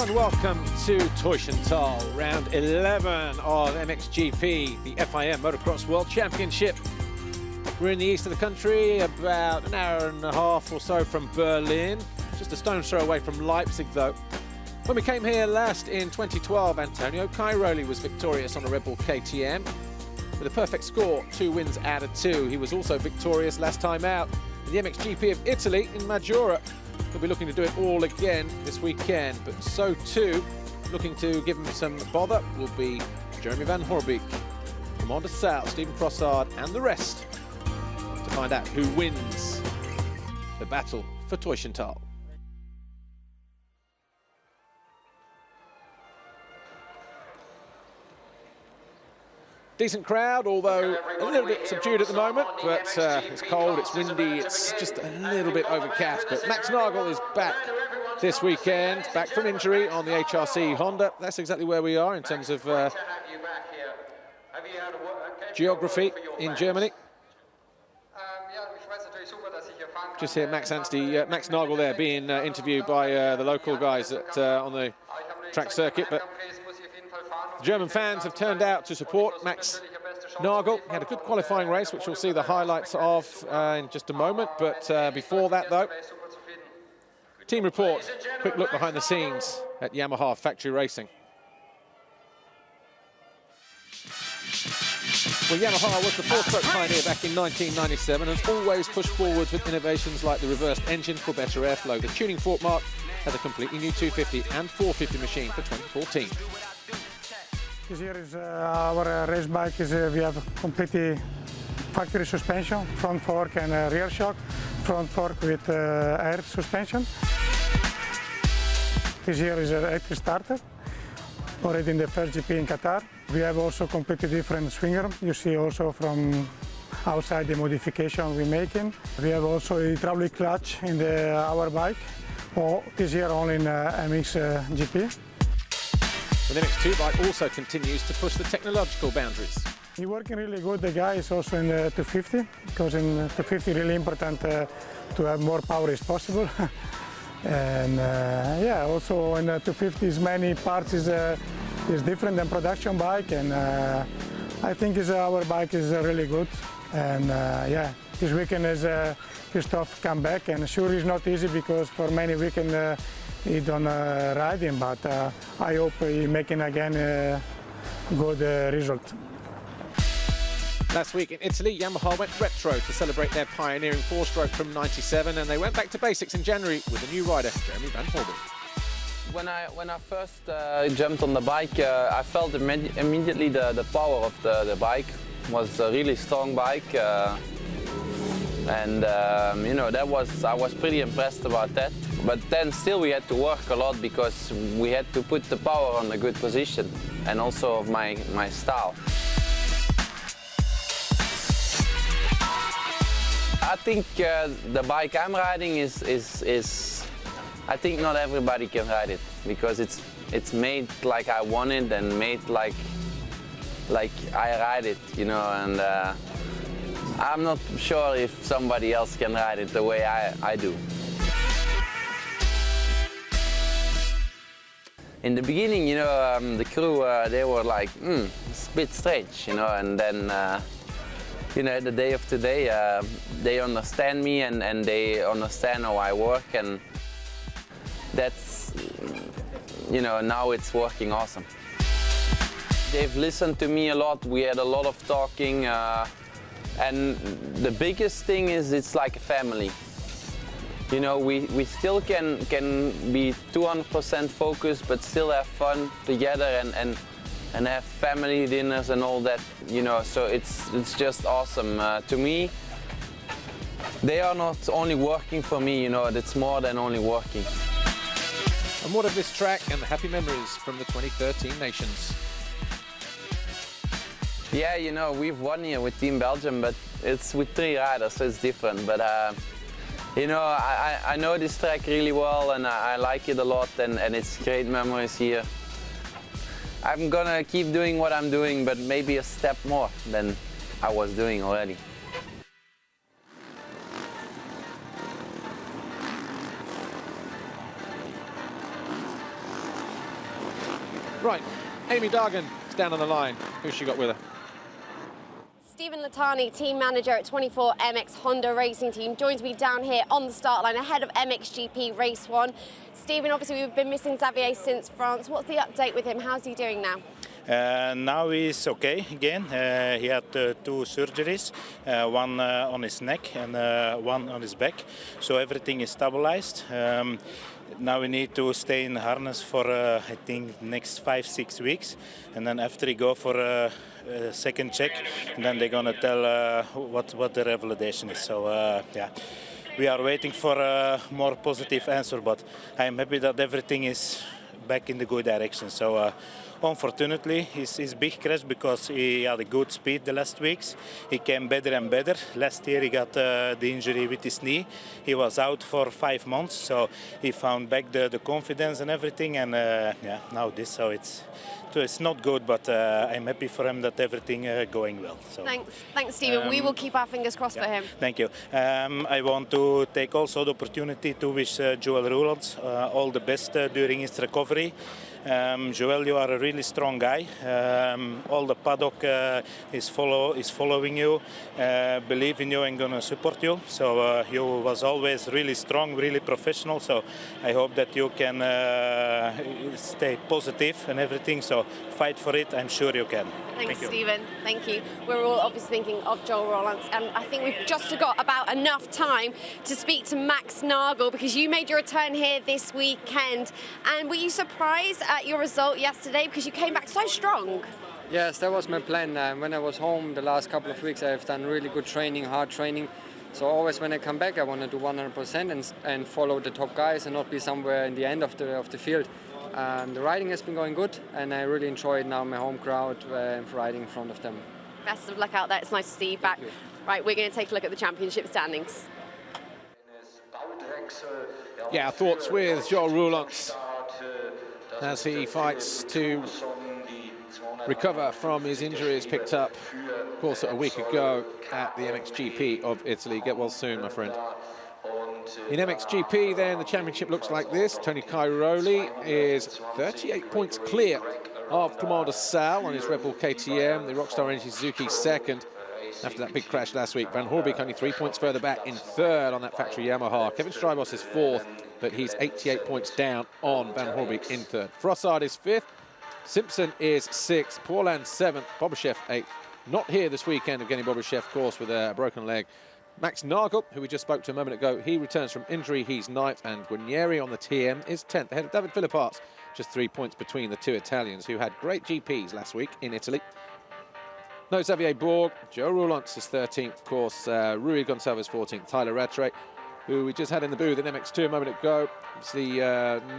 everyone, welcome to Teushenthal, round 11 of MXGP, the FIM Motocross World Championship. We're in the east of the country, about an hour and a half or so from Berlin, just a stone's throw away from Leipzig though. When we came here last in 2012, Antonio Cairoli was victorious on a Red Bull KTM with a perfect score, 2 wins out of 2. He was also victorious last time out in the MXGP of Italy in Maggiora. He'll be looking to do it all again this weekend, but so too, looking to give him some bother will be Jeremy Van Horbeek, Commander Sal, Stephen Crossard and the rest to find out who wins the battle for Teushenthal. Decent crowd, although a little bit subdued at the moment, but it's cold, it's windy, it's just a little bit overcast. But Max Nagel is back this weekend, back from injury on the HRC Honda. That's exactly where we are in terms of geography in Germany. Just here, Max Nagel there being interviewed by the local guys on the track circuit. But German fans have turned out to support Max Nagel. He had a good qualifying race, which we'll see the highlights of in just a moment. But before that, though, team report, quick look behind the scenes at Yamaha Factory Racing. Well, Yamaha was the four-stroke pioneer back in 1997 and has always pushed forward with innovations like the reversed engine for better airflow. The tuning fork mark has a completely new 250 and 450 machine for 2014. This year is our race bike. We have completely factory suspension, front fork and rear shock, front fork with air suspension. This year is an electric starter, already in the first GP in Qatar. We have also completely different swing arm. You see also from outside the modification we're making. We have also a hydraulic clutch in our bike, this year only in MXGP. The MX2 bike also continues to push the technological boundaries. He's working really good. The guy is also in the 250, because in 250 really important to have more power as possible. And yeah, also in the 250 is many parts is different than production bike, and I think our bike is really good. And yeah, this weekend is Christophe come back, and sure it's not easy because for many weekends he don't ride him, but I hope he making again a good result. Last week in Italy, Yamaha went retro to celebrate their pioneering four-stroke from '97, and they went back to basics in January with a new rider, Jeremy Van Horbeek. When I first jumped on the bike, I felt immediately the power of the bike. It was a really strong bike, and you know, I was pretty impressed about that. But then still we had to work a lot because we had to put the power on a good position and also of my style. I think the bike I'm riding is I think not everybody can ride it because it's made like I want it and made like I ride it, you know, and I'm not sure if somebody else can ride it the way I do. In the beginning, you know, the crew, they were like, it's a bit strange, you know, and then, you know, the day of today, they understand me and they understand how I work, and that's, you know, now it's working awesome. They've listened to me a lot, we had a lot of talking, and the biggest thing is it's like a family. You know, we still can be 200% focused, but still have fun together and have family dinners and all that, you know, so it's just awesome. To me, they are not only working for me, you know, it's more than only working. And what of this track and the happy memories from the 2013 Nations? Yeah, you know, we've won here with Team Belgium, but it's with 3 riders, so it's different. But you know, I know this track really well and I like it a lot, and it's great memories here. I'm gonna keep doing what I'm doing, but maybe a step more than I was doing already. Right, Amy Dargan is down on the line. Who's she got with her? Stephen Latani, team manager at 24 MX Honda Racing Team, joins me down here on the start line ahead of MXGP Race 1. Stephen, obviously we've been missing Xavier since France. What's the update with him? How's he doing now? Now he's okay again. He had 2 surgeries, one on his neck and one on his back. So everything is stabilized. Now we need to stay in the harness for, I think, next 5-6 weeks. And then after he go for a second check, and then they're going to tell what the revalidation is. So, yeah, we are waiting for a more positive answer, but I'm happy that everything is back in the good direction. So, unfortunately, his big crash, because he had a good speed the last weeks. He came better and better. Last year he got the injury with his knee. He was out for 5 months, so he found back the confidence and everything. And yeah, now this, so it's not good, but I'm happy for him that everything going well. So, thanks, Stephen. We will keep our fingers crossed for him. Thank you. I want to take also the opportunity to wish Joel Roelands all the best during his recovery. Joel, you are a really strong guy. All the paddock is following you, believe in you and gonna support you. So you was always really strong, really professional. So I hope that you can stay positive and everything. So fight for it. I'm sure you can. Thanks, Stephen. Thank you. We're all obviously thinking of Joel Roelands, and I think we've just got about enough time to speak to Max Nagel, because you made your return here this weekend. And were you surprised at your result yesterday, because you came back so strong? Yes, that was my plan. When I was home the last couple of weeks, I've done really good training, hard training. So always when I come back, I want to do 100% and follow the top guys and not be somewhere in the end of the field. The riding has been going good, and I really enjoyed now my home crowd riding in front of them. Best of luck out there. It's nice to see you back. Right, we're going to take a look at the championship standings. Yeah, our thoughts with Joel Roelands as he fights to recover from his injuries picked up, of course, a week ago at the MXGP of Italy. Get well soon, my friend. In MXGP, then, the championship looks like this. Tony Cairoli is 38 points clear of Commander Sal on his Red Bull KTM. The Rockstar Energy Suzuki second after that big crash last week. Van Hoorbeek only 3 points further back in third on that factory Yamaha. Kevin Strybos is fourth, but he's 88 points down on Van Hoorbeek in third. Frossard is fifth. Simpson is sixth. Paulin seventh. Bobashev eighth. Not here this weekend, Evgeny Bobashev, of course, with a broken leg. Max Nagel, who we just spoke to a moment ago, he returns from injury. He's ninth, and Guarnieri on the TM is 10th, ahead of David Philipparts. Just 3 points between the two Italians, who had great GPs last week in Italy. No Xavier Borg. Joe Roelands is 13th, of course. Rui Gonçalves 14th. Tyler Rattray, who we just had in the booth in MX2 a moment ago. Obviously,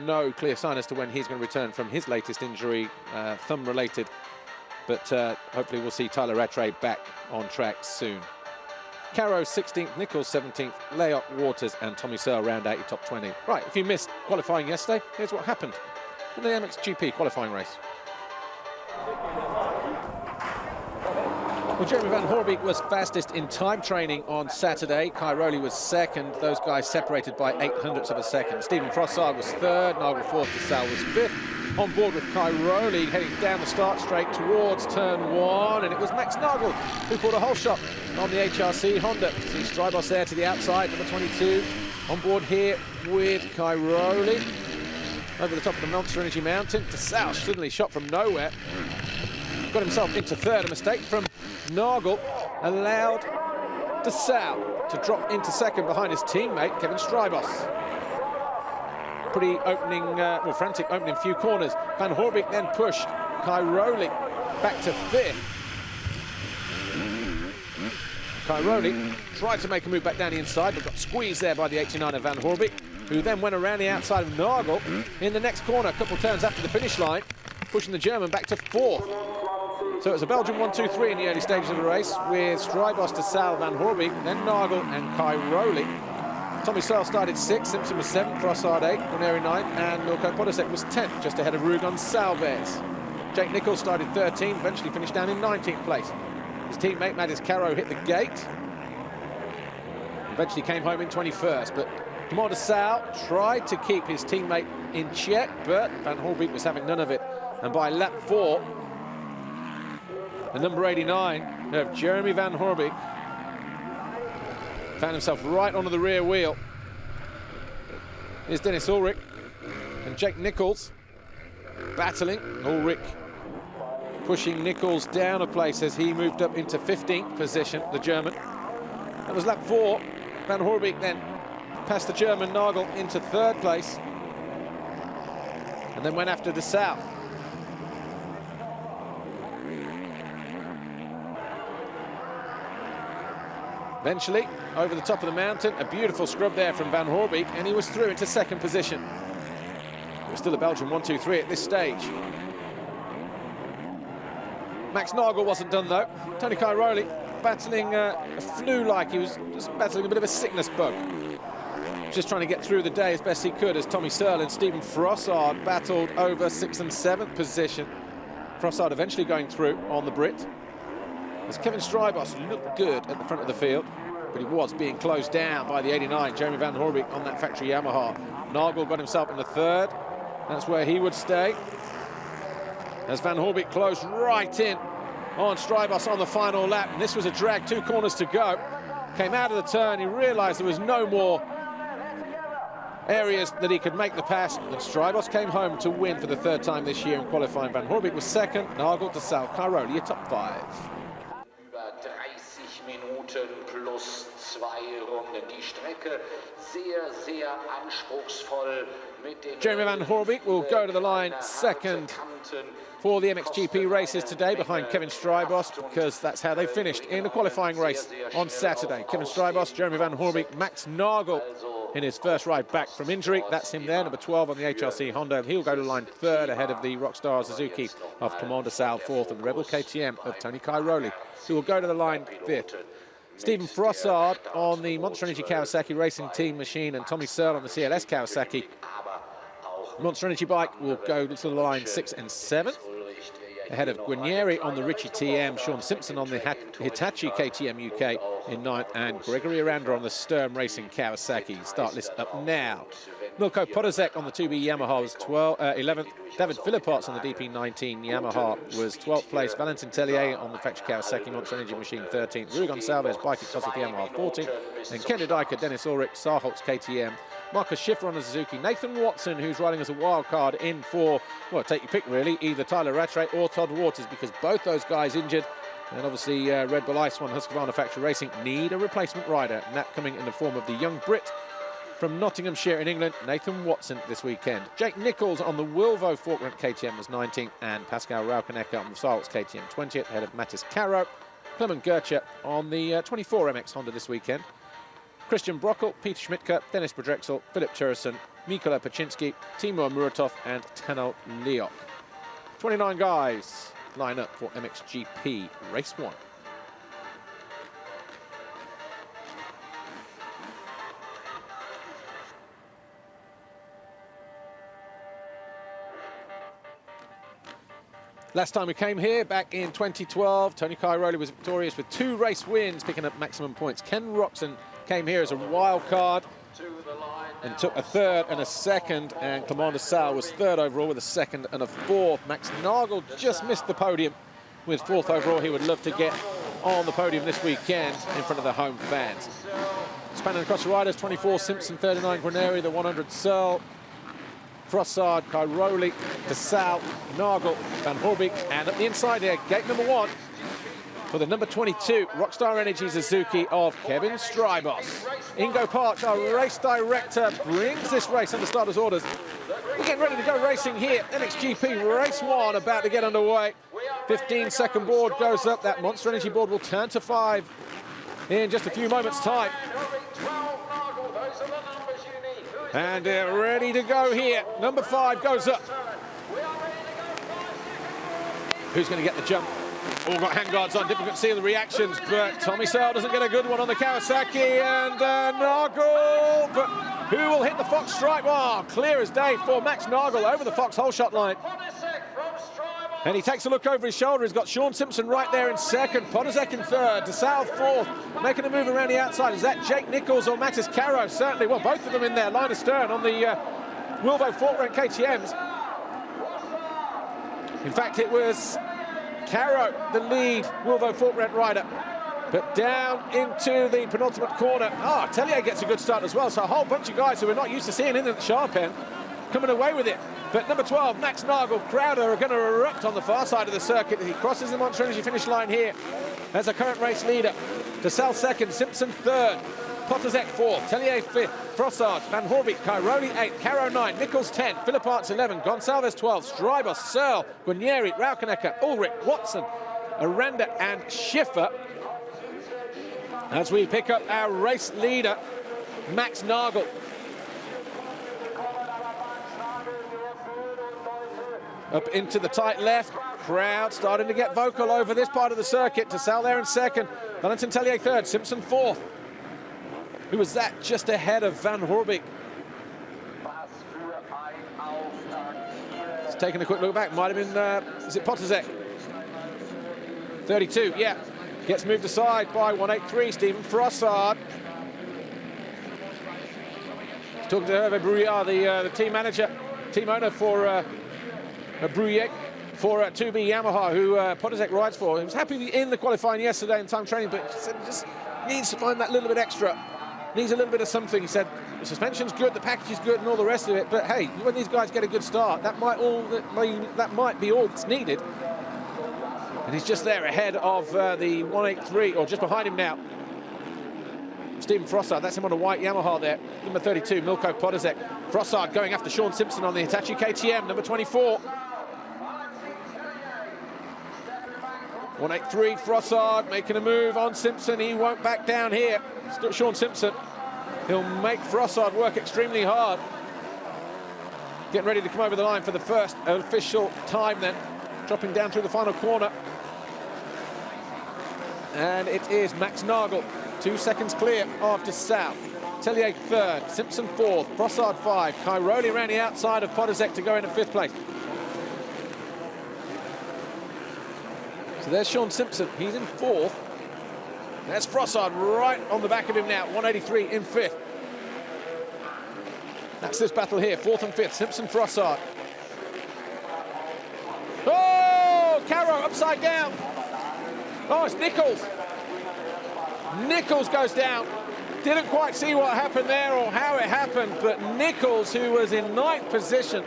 no clear sign as to when he's going to return from his latest injury, thumb-related. But hopefully we'll see Tyler Rattray back on track soon. Caro 16th, Nichols 17th, Leot, Waters and Tommy Searle round out your top 20. Right, if you missed qualifying yesterday, here's what happened in the MXGP qualifying race. Well, Jeremy Van Hoorbeek was fastest in time training on Saturday. Cairoli was second. Those guys separated by 0.08 of a second. Stephen Frossard was third. Nagel fourth. Sal was fifth. On board with Cairoli, heading down the start straight towards turn one, and it was Max Nagel who pulled a whole shot on the HRC Honda. See Strybos there to the outside, number 22. On board here with Cairoli. Over the top of the Monster Energy Mountain. To Sal, suddenly shot from nowhere. Got himself into third. A mistake from Nagel allowed De Sal to drop into second behind his teammate, Kevin Strybos. Pretty opening, frantic opening few corners. Van Hoorbeek then pushed Cairoli back to fifth. Cairoli tried to make a move back down the inside, but got squeezed there by the 89 of Van Hoorbeek, who then went around the outside of Nagel in the next corner, a couple of turns after the finish line, pushing the German back to fourth. So it was a Belgian 1-2-3 in the early stages of the race, with Strybos, De Sal, Van Hoorbeek, then Nagel and Cairoli. Tommy Searle started 6th, Simpson was 7th, Frossard 8th, Guarnieri 9th, and Milko Podosek was 10th, just ahead of Rui Gonçalves. Jake Nichols started 13th, eventually finished down in 19th place. His teammate, Matis Caro, hit the gate. Eventually came home in 21st, but Commander Sal tried to keep his teammate in check, but Van Hoorbeek was having none of it And by lap 4, the number 89 of Jeremy Van Hoorbeek found himself right onto the rear wheel. Here's Dennis Ulrich and Jake Nichols battling. Ulrich pushing Nichols down a place as he moved up into 15th position, the German. That was lap 4. Van Hoorbeek then passed the German Nagel into 3rd place and then went after De Saal. Eventually, over the top of the mountain, a beautiful scrub there from Van Hoorbeek, and he was through into 2nd position. It was still a Belgian 1-2-3 at this stage. Max Nagel wasn't done though. Tony Cairoli battling a flu-like. He was just battling a bit of a sickness bug. Just trying to get through the day as best he could as Tommy Searle and Stephen Frossard battled over 6th and 7th position. Frossard eventually going through on the Brit. As Kevin Strybos looked good at the front of the field, but he was being closed down by the 89, Jeremy Van Hoorbeek on that factory Yamaha. Nagel got himself in the 3rd. That's where he would stay. As Van Hoorbeek closed right in on Strybos on the final lap. And this was a drag, 2 corners to go. Came out of the turn, he realised there was no more areas that he could make the pass. And Strybos came home to win for the 3rd time this year in qualifying. Van Hoorbeek was 2nd, Nagel, De Saal, Cairoli, a top 5. 30 Minuten plus 2 Runden. Die Strecke sehr, sehr anspruchsvoll mit den Jeremy Van Hoorbeek will go to the line 2nd for the MXGP races today behind Kevin Strybos, because that's how they finished in the qualifying race on Saturday. Kevin Strybos, Jeremy Van Hoorbeek, Max Nagel in his first ride back from injury. That's him there, number 12 on the HRC Honda. He'll go to line 3rd ahead of the Rockstar Suzuki of Clément De Saal, 4th, and the Rebel KTM of Tony Cairoli, who will go to the line 5th. Stephen Frossard on the Monster Energy Kawasaki Racing Team machine and Tommy Searle on the CLS Kawasaki Monster Energy bike will go to the line 6th and 7th. Ahead of Guarnieri on the Ritchie TM, Sean Simpson on the Hitachi KTM UK in 9th, and Gregory Aranda on the Sturm Racing Kawasaki. Start list up now. Milko Podolzek on the 2B Yamaha was 11th. David Philippots on the DP19 Yamaha was 12th place. Valentin Tellier on the factory Kawasaki Monster Energy machine 13th. Rui Gonçalves bike at Kossuth Yamaha 14th. And Ken Dyker, Dennis Ulrich, Sarholtz KTM. Marcus Schiffer on the Suzuki. Nathan Watson, who's riding as a wild card in for, well, take your pick really, either Tyler Rattray or Todd Waters, because both those guys injured. And obviously Red Bull Ice One Husqvarna Factory Racing need a replacement rider, and that coming in the form of the young Brit from Nottinghamshire in England, Nathan Watson, this weekend. Jake Nichols on the Wilvo Falkland KTM was 19th, and Pascal Raukenecker on the Sarholtz KTM 20th, ahead of Mattis Caro. Clement Gertje on the 24 MX Honda this weekend. Christian Brockel, Peter Schmidtke, Dennis Bedrexel, Philip Turison, Mikola Paczynski, Timur Muratov and Teno Leok. 29 guys line up for MXGP Race 1. Last time we came here, back in 2012, Tony Cairoli was victorious with 2 race wins, picking up maximum points. Ken Roczen came here as a wild card and took a 3rd and a 2nd, and Clément De Saal was 3rd overall with a 2nd and a 4th. Max Nagel just missed the podium with 4th overall. He would love to get on the podium this weekend in front of the home fans. Spanning across the riders, 24 Simpson, 39 Guarnieri, the 100 Searle, Frossard, Cairoli, De Saal, Nagel, Van Hoorbeek, and at the inside here, gate number 1 for the number 22 Rockstar Energy Suzuki of Kevin Strybos. Ingo Park, our race director, brings this race under starters' orders. We're getting ready to go racing here. MXGP Race 1 about to get underway. 15-second board goes up. That Monster Energy board will turn to 5 in just a few moments' time. And they're ready to go here. Number 5 goes up. Who's going to get the jump? All got handguards on, difficult to see the reactions, but Tommy Searle doesn't get a good one on the Kawasaki, and Nagel, but who will hit the Fox stripe? Oh, clear as day for Max Nagel over the Fox hole shot line. And he takes a look over his shoulder. He's got Sean Simpson right there in 2nd, Podolzek in 3rd, De Saal 4th, making a move around the outside. Is that Jake Nichols or Mattis Caro? Certainly, well, both of them in there, line astern on the Wilvo Falkland KTMs. In fact, it was Caro, the lead Wilvo Fortrent rider. But down into the penultimate corner. Ah, Tellier gets a good start as well. So a whole bunch of guys who we're not used to seeing in the sharp end coming away with it. But number 12, Max Nagel, Crowder are going to erupt on the far side of the circuit as he crosses the Monster Energy finish line here as a current race leader. DeSalle second, Simpson third, Potterzek fourth, Tellier fifth, Frossard, Van Hoorbeek, Cairoli 8, Caro 9, Nichols 10, Philip Arts 11, Gonsalves 12, Strybos, Searle, Guarnieri, Raukenecker, Ulrich, Watson, Aranda and Schiffer. As we pick up our race leader, Max Nagel. Up into the tight left, crowd starting to get vocal over this part of the circuit. DeSalle there in second, Valentin Tellier third, Simpson fourth. Who was that? Just ahead of Van Hoorbeek. Just taking a quick look back, might have been, is it Potterzek? 32, yeah. Gets moved aside by 183, Stephen Frossard. Talking to Hervé Brouillard, the team manager, team owner for Brouillet for 2B Yamaha, who Potterzek rides for. He was happy in the qualifying yesterday in time training, but said he just needs to find that little bit extra. Needs a little bit of something. He said the suspension's good, the package is good, and all the rest of it. But hey, when these guys get a good start, that might be all that's needed. And he's just there ahead of the 183, or just behind him now. Stephen Frossard, that's him on a white Yamaha there. Number 32, Milko Potterzek. Frossard going after Sean Simpson on the Hitachi KTM, number 24. 183, Frossard making a move on Simpson. He won't back down here. Sean Simpson, he'll make Frossard work extremely hard. Getting ready to come over the line for the first official time then. Dropping down through the final corner. And it is Max Nagel, 2 seconds clear of DeSalle. Tellier third, Simpson fourth, Frossard 5, Cairoli around the outside of Potterzek to go in at 5th place. So there's Sean Simpson, he's in 4th. There's Frossard right on the back of him now, 183 in 5th. That's this battle here, 4th and 5th, Simpson, Frossard. Oh, Caro upside down. Oh, it's Nichols. Nichols goes down. Didn't quite see what happened there or how it happened, but Nichols, who was in 9th position,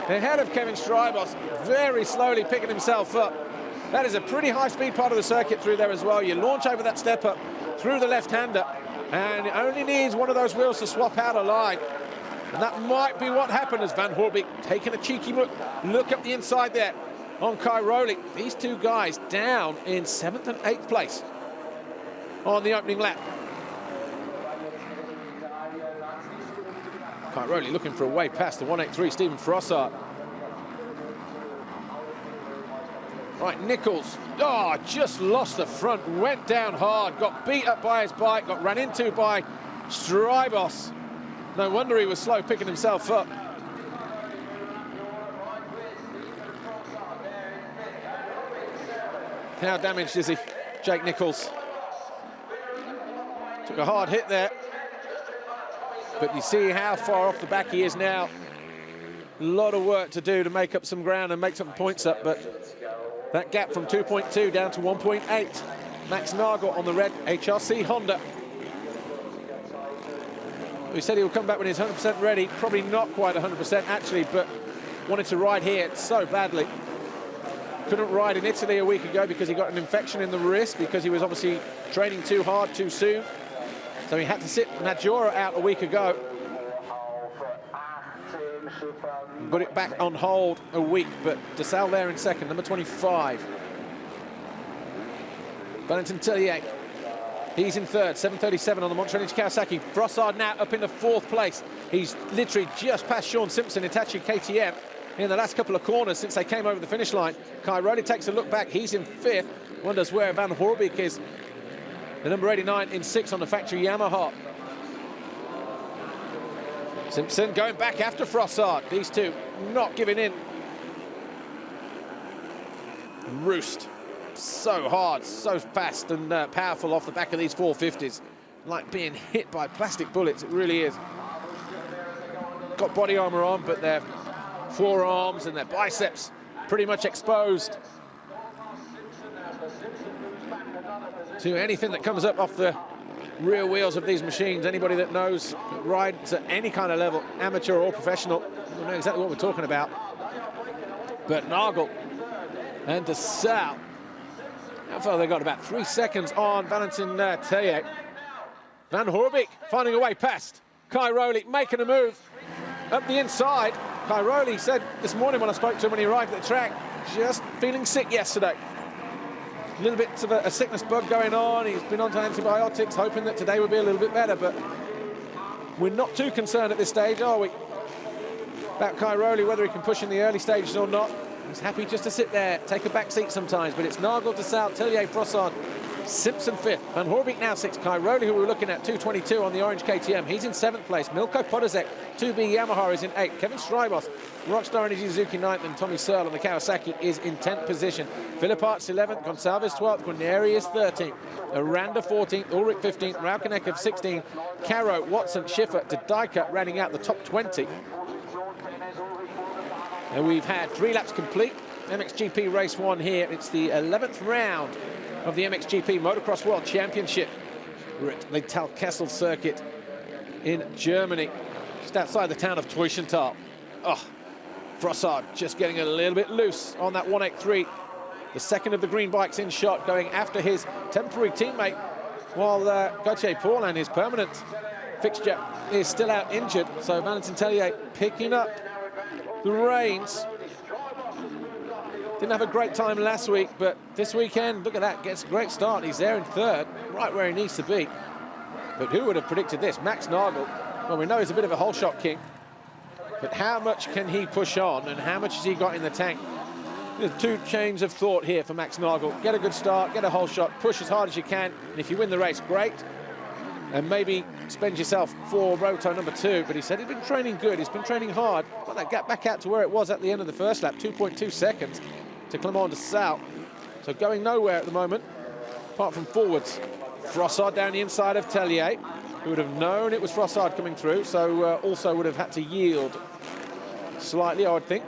ahead of Kevin Strybos, very slowly picking himself up. That is a pretty high-speed part of the circuit through there as well. You launch over that step up through the left-hander, and it only needs one of those wheels to swap out a line. And that might be what happened as Van Hoorbeek taking a cheeky look up the inside there on Cairoli. These two guys down in 7th and 8th place on the opening lap. Cairoli looking for a way past the 183, Stephen Frossard. Right, Nichols, just lost the front, went down hard, got beat up by his bike, got ran into by Strybos. No wonder he was slow picking himself up. How damaged is he, Jake Nichols? Took a hard hit there. But you see how far off the back he is now. A lot of work to do to make up some ground and make some points up, but that gap from 2.2 down to 1.8. Max Nagel on the red HRC Honda. We said he'll come back when he's 100% ready. Probably not quite 100% actually, but wanted to ride here so badly. Couldn't ride in Italy a week ago because he got an infection in the wrist because he was obviously training too hard too soon. So he had to sit Maggiora out a week ago. Put it back on hold a week, but DeSalle there in second, number 25. Valentin Tellier, he's in third, 7:37 on the Monster Energy Kawasaki. Frossard now up in the 4th place. He's literally just past Sean Simpson, Hitachi KTM, in the last couple of corners since they came over the finish line. Cairoli takes a look back, he's in 5th. Wonders where Van Hoorbeek is. The number 89 in 6th on the factory Yamaha. Simpson going back after Frossard. These two not giving in. Roost. So hard, so fast and powerful off the back of these 450s. Like being hit by plastic bullets, it really is. Got body armor on, but their forearms and their biceps pretty much exposed to anything that comes up off the rear wheels of these machines. Anybody that knows rides at any kind of level, amateur or professional, will know exactly what we're talking about. But Nagel and de Sal, how far they got? About 3 seconds on Valentin Tellier. Van Hoorbeek finding a way past Kai Rowley, making a move up the inside. Kai Rowley said this morning when I spoke to him when he arrived at the track, just feeling sick yesterday. A little bit of a sickness bug going on. He's been on to antibiotics, hoping that today would be a little bit better, but we're not too concerned at this stage, are we? About Kai Rowley, whether he can push in the early stages or not. He's happy just to sit there, take a back seat sometimes, but it's Nagel, de Sal, Tellier, Frossard, Simpson 5th, Van Hoorbeek now 6th, Kai Rowley, who we were looking at, 2:22 on the orange KTM, he's in 7th place. Milko Podolek, 2B Yamaha, is in 8th. Kevin Strybos, Rockstar Energy Suzuki 9th, and Tommy Searle on the Kawasaki is in 10th position. Philip Arts 11th, Gonçalves 12th, Guarneri is 13th, Aranda 14th, Ulrich 15th, Raukenecker 16th, Caro, Watson, Schiffer, de Dijker rounding out the top 20. And we've had 3 laps complete. MXGP race 1 here. It's the 11th round of the MXGP Motocross World Championship. We're at the Talkessel circuit in Germany, just outside the town of Teushenthal. Oh, Frossard just getting a little bit loose on that 183. The second of the green bikes in shot, going after his temporary teammate, while Gauthier Paulin, his permanent fixture, is still out injured. So Valentin Tellier picking up the reins. Didn't have a great time last week, but this weekend, look at that, gets a great start. He's there in 3rd, right where he needs to be. But who would have predicted this? Max Nagel, well, we know he's a bit of a whole shot king, but how much can he push on and how much has he got in the tank? There's 2 chains of thought here for Max Nagel. Get a good start, get a whole shot, push as hard as you can, and if you win the race, great. And maybe spend yourself for roto number 2, but he said he's been training good, he's been training hard. Got that gap back out to where it was at the end of the first lap, 2.2 seconds to Clement de Sal. So going nowhere at the moment, apart from forwards. Frossard down the inside of Tellier, who would have known it was Frossard coming through, so also would have had to yield slightly, I would think.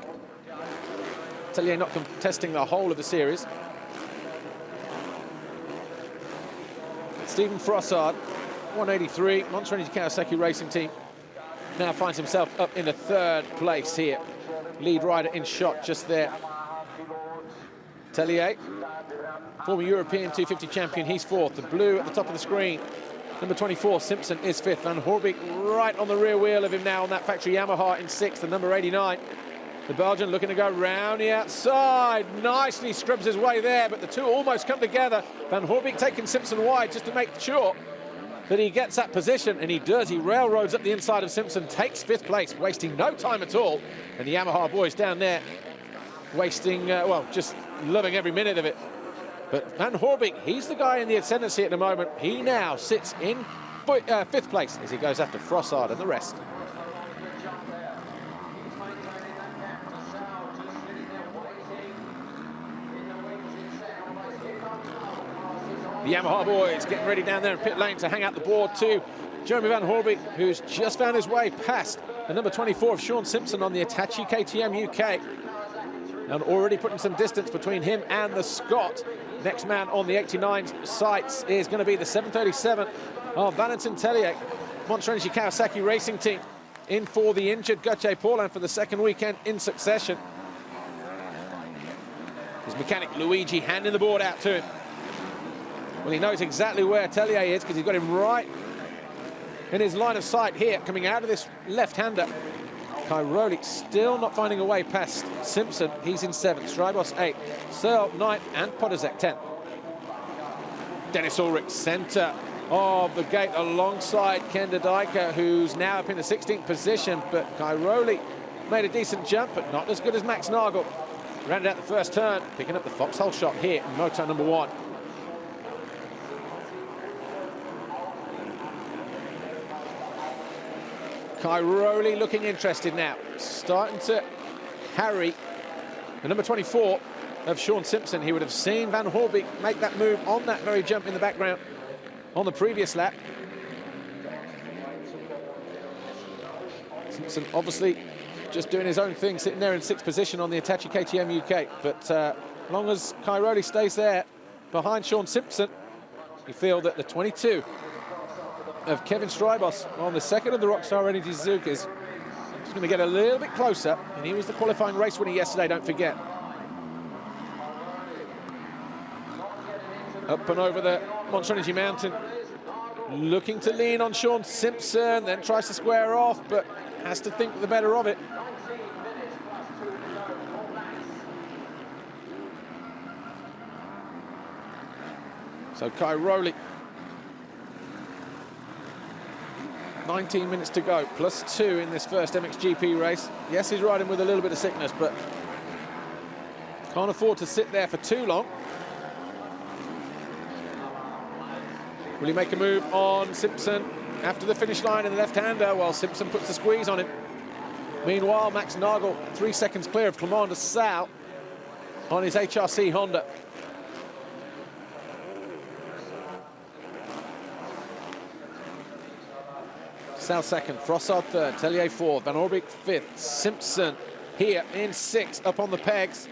Tellier not contesting the whole of the series. Stephen Frossard, 183, Monster Energy Kawasaki Racing Team, now finds himself up in the 3rd place here. Lead rider in shot just there. Tellier, former European 250 champion, he's 4th. The blue at the top of the screen. Number 24, Simpson, is 5th. Van Hoorbeek right on the rear wheel of him now on that factory Yamaha in 6th. And number 89, the Belgian, looking to go round the outside. Nicely scrubs his way there, but the 2 almost come together. Van Hoorbeek taking Simpson wide just to make sure that he gets that position, and he does. He railroads up the inside of Simpson, takes 5th place, wasting no time at all. And the Yamaha boys down there wasting, well, just loving every minute of it. But Van Hoorbeek, he's the guy in the ascendancy at the moment. He now sits in 5th place as he goes after Frossard and the rest. The Yamaha boys getting ready down there in pit lane to hang out the board to Jeremy Van Hoorbeek, who's just found his way past the number 24 of Sean Simpson on the Hitachi KTM UK. And already putting some distance between him and the Scot. Next man on the 89 sights is going to be the 737 of Valentin Tellier. Monster Energy Kawasaki Racing Team in for the injured Gauthier Paulin for the 2nd weekend in succession. His mechanic Luigi handing the board out to him. Well, he knows exactly where Tellier is because he's got him right in his line of sight here, coming out of this left-hander. Kai Rowley still not finding a way past Simpson. He's in 7th, Strybos 8th, Searle 9th, and Podolek 10th. Dennis Ulrich, centre of the gate alongside Ken de Dijker, who's now up in the 16th position, but Kai Rowley made a decent jump, but not as good as Max Nagel. Rounded out the first turn, picking up the foxhole shot here in moto number 1. Kai Rowley looking interested now, starting to harry the number 24 of Sean Simpson. He would have seen Van Hoorbeek make that move on that very jump in the background on the previous lap. Simpson obviously just doing his own thing, sitting there in 6th position on the Hitachi KTM UK. But long as Cairoli stays there behind Sean Simpson, you feel that the 22 of Kevin Strybos on the second of the Rockstar Energy Suzukas is going to get a little bit closer. And he was the qualifying race winner yesterday, don't forget. Up and over the Monster Energy Mountain, looking to lean on Sean Simpson, then tries to square off, but has to think the better of it. So Cairoli, 19 minutes to go, +2 in this first MXGP race. Yes, he's riding with a little bit of sickness, but can't afford to sit there for too long. Will he make a move on Simpson after the finish line in the left-hander while Simpson puts the squeeze on him? Meanwhile, Max Nagel 3 seconds clear of Clement de Sal on his HRC Honda. Sal second, Frossard third, Tellier fourth, Van Orbeek fifth, Simpson here in 6th up on the pegs.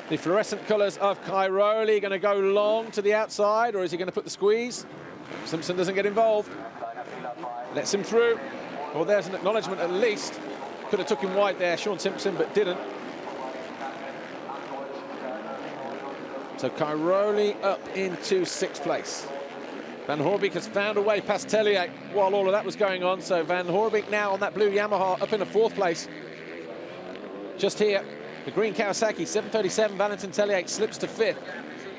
The fluorescent colours of Cairoli going to go long to the outside, or is he going to put the squeeze? Simpson doesn't get involved, lets him through. Well, there's an acknowledgement at least. Could have took him wide there, Sean Simpson, but didn't. So Cairoli up into 6th place. Van Orbeek has found a way past Tellier while all of that was going on. So Van Orbeek now on that blue Yamaha up in the 4th place. Just here, the green Kawasaki, 737, Valentin Tellier slips to 5th.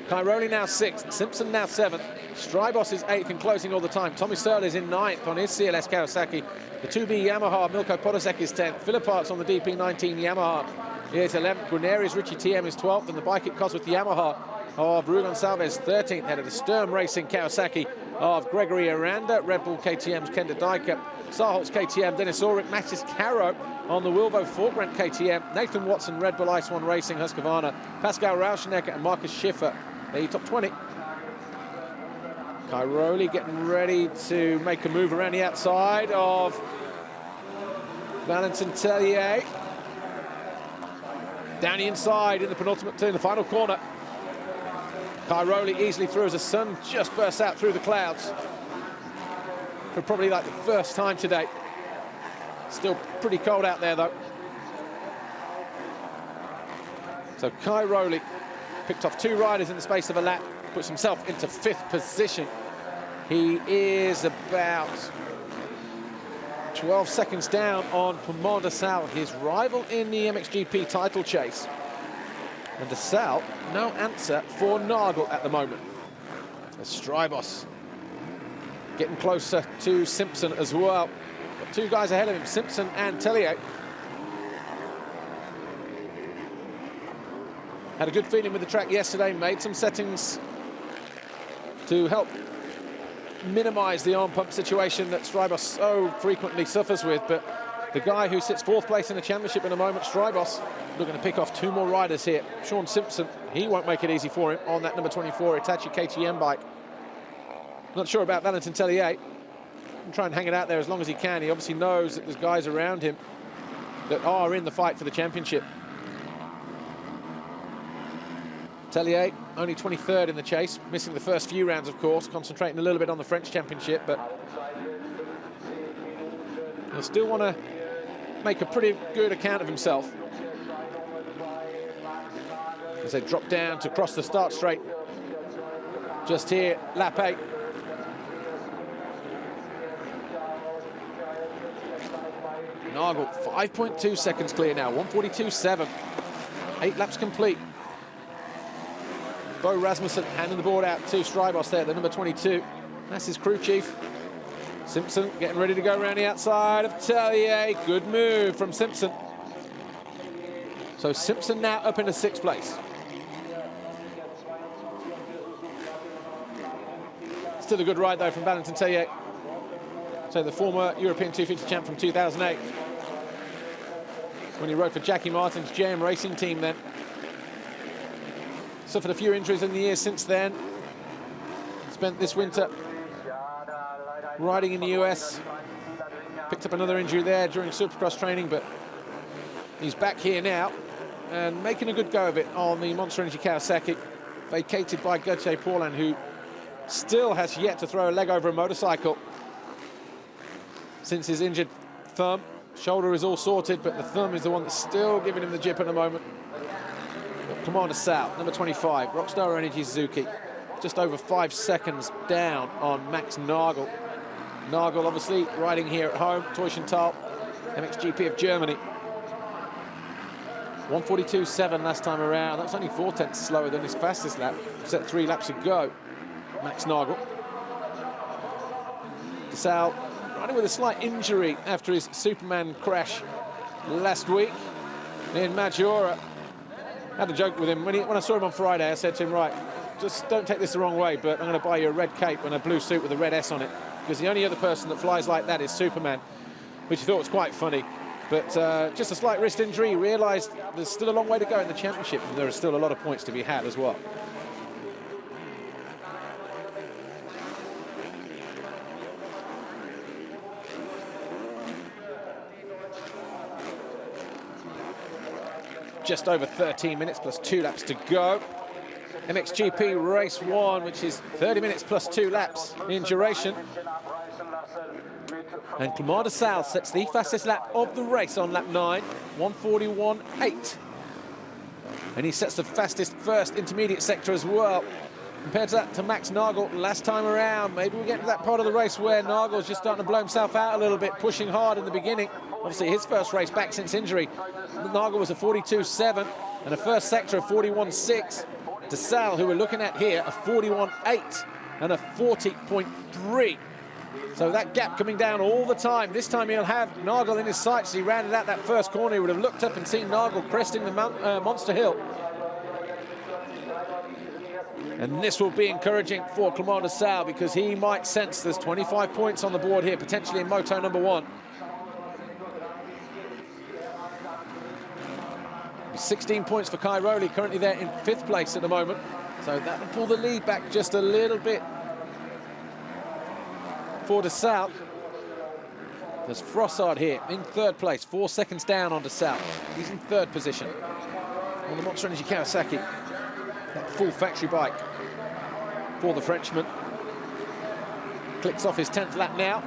Cairoli now 6th, Simpson now 7th. Strybos is 8th and closing all the time. Tommy Searle is in 9th on his CLS Kawasaki. The 2B Yamaha, Milko Podosek is 10th. Philip Hart's on the DP19 Yamaha is 11th. Grenarius Richie TM is 12th. And the bike it costs with the Yamaha of Ruben Salves 13th. Head of the Sturm Racing Kawasaki of Gregory Aranda. Red Bull KTM's Kenda Dyker. Sarholtz KTM, Dennis Ulrich. Maxis Caro on the Wilvo Fortgrant KTM. Nathan Watson, Red Bull Ice One Racing, Husqvarna. Pascal Rauschenecker and Marcus Schiffer, the top 20. Cairoli getting ready to make a move around the outside of Valentin Tellier. Down the inside in the penultimate turn, the final corner. Cairoli easily through as the sun just bursts out through the clouds. For probably like the first time today. Still pretty cold out there though. So Cairoli picked off 2 riders in the space of a lap, puts himself into 5th position. He is about 12 seconds down on Clement de Sal, his rival in the MXGP title chase. And de Sal, no answer for Nagel at the moment. As Strybos getting closer to Simpson as well. Got 2 guys ahead of him, Simpson and Tellier. Had a good feeling with the track yesterday, made some settings to help minimise the arm pump situation that Strybos so frequently suffers with, but the guy who sits 4th place in the championship in a moment, Strybos, looking to pick off 2 more riders here. Sean Simpson, he won't make it easy for him on that number 24 Hitachi KTM bike. Not sure about Valentin Tellier. Try and hang it out there as long as he can. He obviously knows that there's guys around him that are in the fight for the championship. Tellier, only 23rd in the chase, missing the first few rounds, of course, concentrating a little bit on the French championship, but he'll still want to make a pretty good account of himself. As they drop down to cross the start straight. Just here, lap 8. Nagel, 5.2 seconds clear now, 1:42.7. 8 laps complete. Bo Rasmussen handing the board out to Strybos there, the number 22. That's his crew chief. Simpson getting ready to go around the outside of Tellier. Good move from Simpson. So Simpson now up into 6th place. Still a good ride though from Valentin Tellier. So the former European 250 champ from 2008. When he rode for Jackie Martin's JM Racing team then. Suffered a few injuries in the years since then. Spent this winter riding in the US. Picked up another injury there during Supercross training, but He's back here now and making a good go of it on the Monster Energy Kawasaki, vacated by Gauthier Paulin, who still has yet to throw a leg over a motorcycle since his injured thumb. Shoulder is all sorted, but the thumb is the one that's still giving him the jip at the moment. But Commander Sal, number 25, Rockstar Energy Suzuki, just over 5 seconds down on Max Nagel. Nagel obviously riding here at home, Teushenthal, MXGP of Germany. 1:42.7 last time around. That's only 4/10 slower than his fastest lap. Set 3 laps ago. Max Nagel. Sal riding with a slight injury after his Superman crash last week in Maggiora. Had a joke with him. When I saw him on Friday, I said to him, right, just don't take this the wrong way, but I'm going to buy you a red cape and a blue suit with a red S on it, because the only other person that flies like that is Superman, which he thought was quite funny. But just a slight wrist injury. He realised there's still a long way to go in the championship, and there are still a lot of points to be had as well. Just over 13 minutes plus 2 laps to go. MXGP race 1, which is 30 minutes plus 2 laps in duration. And Commander Sal sets the fastest lap of the race on lap 9, 1:41.8. And he sets the fastest first intermediate sector as well. Compared to that to Max Nagel last time around, maybe we get to that part of the race where Nagel's just starting to blow himself out a little bit, pushing hard in the beginning. Obviously his first race back since injury. Nagel was a 42.7 and a first sector of 41.6. To Sal, who we're looking at here, a 41.8 and a 40.3. So that gap coming down all the time. This time he'll have Nagel in his sights. He rounded out that first corner. He would have looked up and seen Nagel cresting the Monster Hill. And this will be encouraging for Commander Sal, because he might sense there's 25 points on the board here, potentially in moto number 1. 16 points for Kai Rowley, currently there in 5th place at the moment. So that will pull the lead back just a little bit for De Sal. There's Frossard here in 3rd place, 4 seconds down on De Sal. He's in 3rd position on the Monster Energy Kawasaki. That full factory bike for the Frenchman. Clicks off his 10th lap now.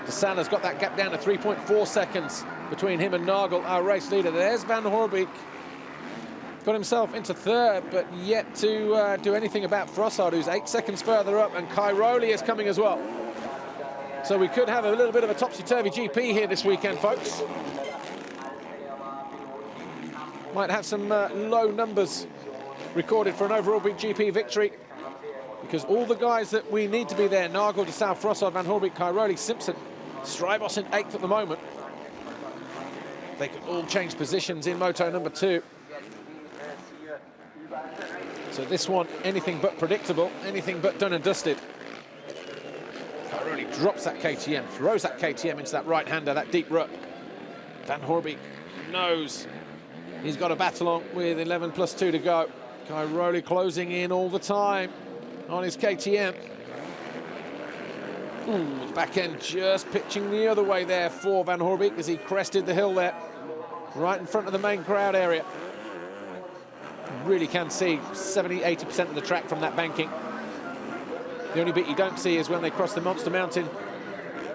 De Sal has got that gap down to 3.4 seconds between him and Nagel, our race leader. There's Van Hoorbeek. Got himself into 3rd, but yet to do anything about Frossard, who's 8 seconds further up, and Kai Rowley is coming as well. So we could have a little bit of a topsy-turvy GP here this weekend, folks. Might have some low numbers recorded for an overall big GP victory, because all the guys that we need to be there, Nagel, De Sal, Frossard, Van Hoorbeek, Kai Rowley, Simpson, Strybos in 8th at the moment. They could all change positions in moto number 2. So this one, anything but predictable, anything but done and dusted. Kai Rowley drops that KTM, throws that KTM into that right-hander, that deep rut. Van Hoorbeek knows he's got a battle on with 11 plus 2 to go. Kai Rowley closing in all the time on his KTM. Ooh, back end just pitching the other way there for Van Hoorbeek as he crested the hill there, right in front of the main crowd area. Really can see 70–80% of the track from that banking. The only bit you don't see is when they cross the Monster Mountain.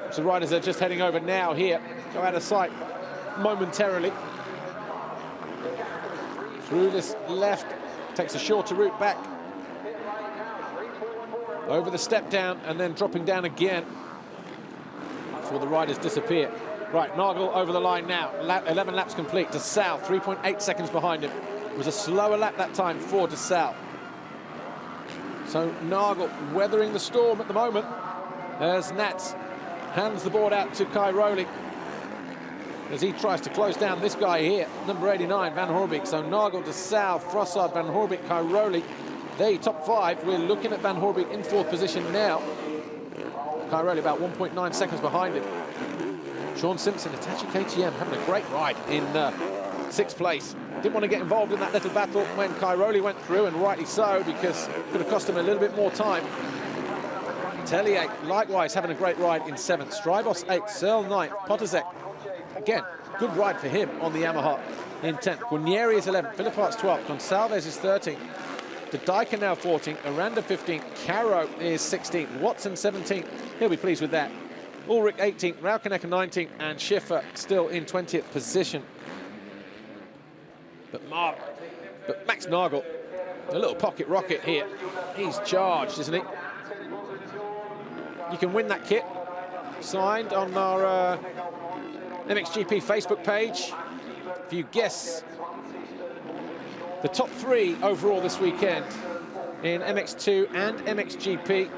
So riders are just heading over now here, go out of sight momentarily. Through this left, takes a shorter route back. Over the step down and then dropping down again before the riders disappear. Right, Nagel over the line now. 11 laps complete. De Sal, 3.8 seconds behind him. It was a slower lap that time for De Sal. So Nagel weathering the storm at the moment as Nats hands the board out to Kai Rowley as he tries to close down this guy here, number 89, Van Hoorbeek. So Nagel, De Sal, Frossard, Van Hoorbeek, Kai Rowley. They top 5. We're looking at Van Hoorbeek in 4th position now. Kai Rowley about 1.9 seconds behind him. Sean Simpson, Hitachi KTM, having a great ride in 6th place. Didn't want to get involved in that little battle when Kai Rowley went through, and rightly so, because it could have cost him a little bit more time. Tellier, likewise, having a great ride in 7th. Strybos 8th, Searle 9th, Pottersek, again, Good ride for him on the Yamaha in 10th. Guarnieri is 11th, Philippart's 12th, Gonçalves is 13th, De Dijker now 14th, Aranda 15th, Caro is 16th, Watson 17th, he'll be pleased with that. Ulrich 18th, Raukenecker 19th, and Schiffer still in 20th position. But Max Nagel, a little pocket rocket here. He's charged, isn't he? You can win that kit, signed on our MXGP Facebook page. If you guess the top 3 overall this weekend in MX2 and MXGP,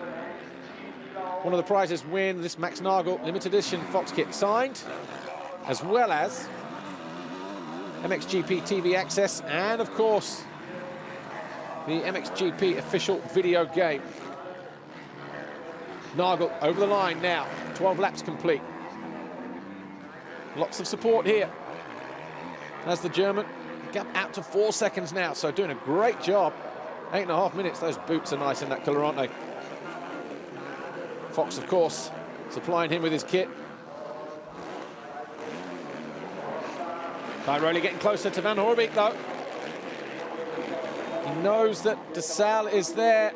one of the prizes win this Max Nagel limited edition Fox kit signed, as well as MXGP TV access and, of course, the MXGP official video game. Nagel over the line now, 12 laps complete. Lots of support here as the German gap out to 4 seconds now, so doing a great job. 8.5 minutes, those boots are nice in that colour, aren't they? Fox, of course, supplying him with his kit. Cairoli getting closer to Van Hoorbeek, though. He knows that De Salle is there.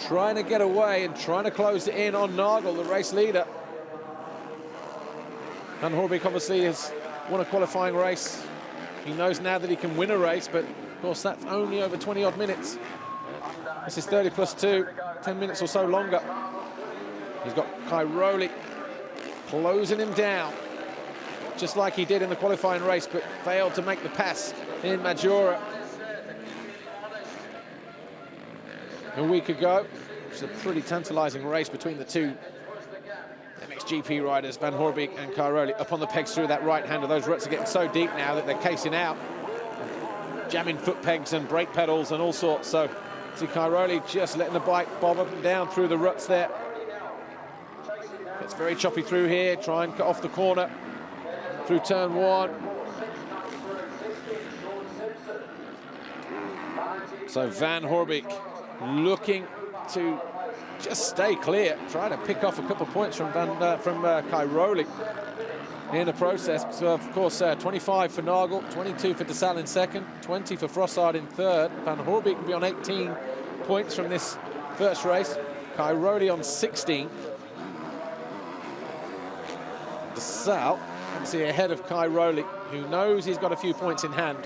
Trying to get away and trying to close it in on Nagel, the race leader. Van Hoorbeek obviously has won a qualifying race. He knows now that he can win a race, but of course that's only over 20-odd minutes. This is 30 plus 2, 10 minutes or so longer. He's got Cairoli closing him down, just like he did in the qualifying race, but failed to make the pass in Maggiora a week ago. It's a pretty tantalising race between the two MXGP riders, Van Hoorbeek and Cairoli, up on the pegs through that right-hander. Those ruts are getting so deep now that they're casing out, jamming foot pegs and brake pedals and all sorts. So see Cairoli just letting the bike bob up and down through the ruts there. It's very choppy through here, try and cut off the corner through turn 1. So Van Hoorbeek looking to just stay clear, trying to pick off a couple of points from Cairoli in the process. So of course 25 for Nagel, 22 for De Salle in second, 20 for Frossard in third. Van Hoorbeek will be on 18 points from this first race, Cairoli on 16. De Salle obviously ahead of Cairoli, who knows he's got a few points in hand.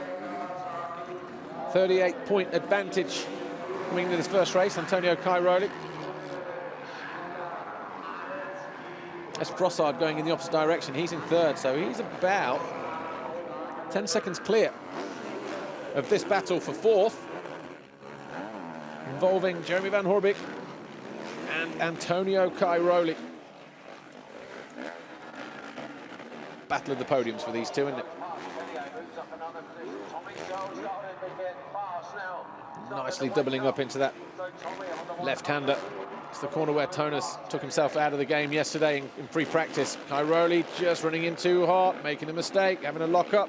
38-point advantage coming into this first race, Antonio Cairoli. That's Frossard going in the opposite direction. He's in third, so he's about 10 seconds clear of this battle for fourth, involving Jeremy Van Hoorbeek and Antonio Cairoli. Battle of the podiums for these two, isn't it? Nicely doubling up into that left-hander. It's the corner where Tonas took himself out of the game yesterday in free practice. Cairoli just running in too hard, making a mistake, having a lock-up.